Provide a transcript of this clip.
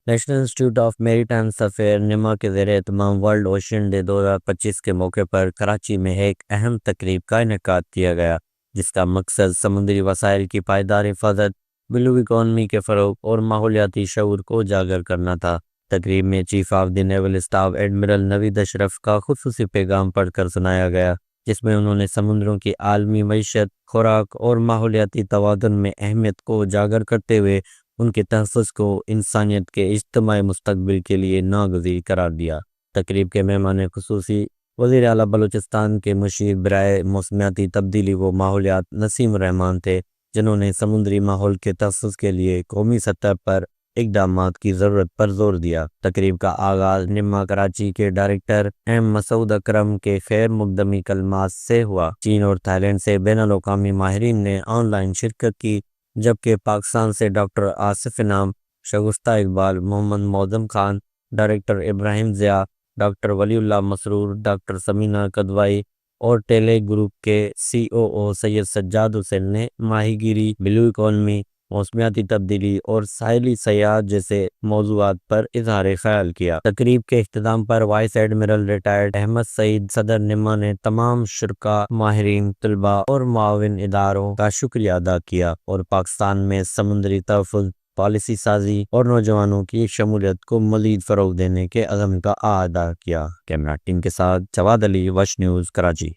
National institute of میری time affair نما کے زیر اہتمام ورلڈ اوشین ڈے 2025 کے موقع پر کراچی میں ایک اہم تقریب کا انعقاد کیا گیا، جس کا مقصد سمندری وسائل کی پائیدار حفاظت، بلو اکانومی کے فروغ اور ماحولیاتی شعور کو اجاگر کرنا تھا۔ تقریب میں chief of the naval staff admiral Naveed Ashraf کا خصوصی پیغام پڑھ کر سنایا گیا، جس میں انہوں نے سمندروں کی عالمی معیشت، خوراک اور ماحولیاتی توازن میں اہمیت کو اجاگر کرتے ہوئے ان کے تحفظ کو انسانیت کے اجتماعی مستقبل کے لیے ناگزیر قرار دیا۔ تقریب کے مہمان خصوصی وزیر اعلیٰ بلوچستان کے مشیر برائے موسمیاتی تبدیلی و ماحولیات نسیم الرحمان تھے، جنہوں نے سمندری ماحول کے تحفظ کے لیے قومی سطح پر اقدامات کی ضرورت پر زور دیا۔ تقریب کا آغاز نما کراچی کے ڈائریکٹر ایم مسعود اکرم کے خیر مقدمی کلمات سے ہوا۔ چین اور تھائی لینڈ سے بین الاقوامی ماہرین نے آن لائن شرکت کی، جبکہ پاکستان سے ڈاکٹر آصف انعام، شگفتہ اقبال، محمد معظم خان، ڈائریکٹر ابراہیم ضیاء، ڈاکٹر ولی اللہ مسرور، ڈاکٹر سمینہ کدوائی اور ٹیلی گروپ کے COO سید سجاد حسین نے ماہی گیری، بلو اکانومی، موسمیاتی تبدیلی اور ساحلی سیاحت جیسے موضوعات پر اظہار خیال کیا۔ تقریب کے اختتام پر وائس ایڈمرل ریٹائرڈ احمد سعید صدر نما نے تمام شرکاء، ماہرین، طلباء اور معاون اداروں کا شکریہ ادا کیا اور پاکستان میں سمندری تحفظ، پالیسی سازی اور نوجوانوں کی شمولیت کو مزید فروغ دینے کے عزم کا اعادہ کیا۔ کیمرہ ٹیم کے ساتھ جواد علی، وش نیوز، کراچی۔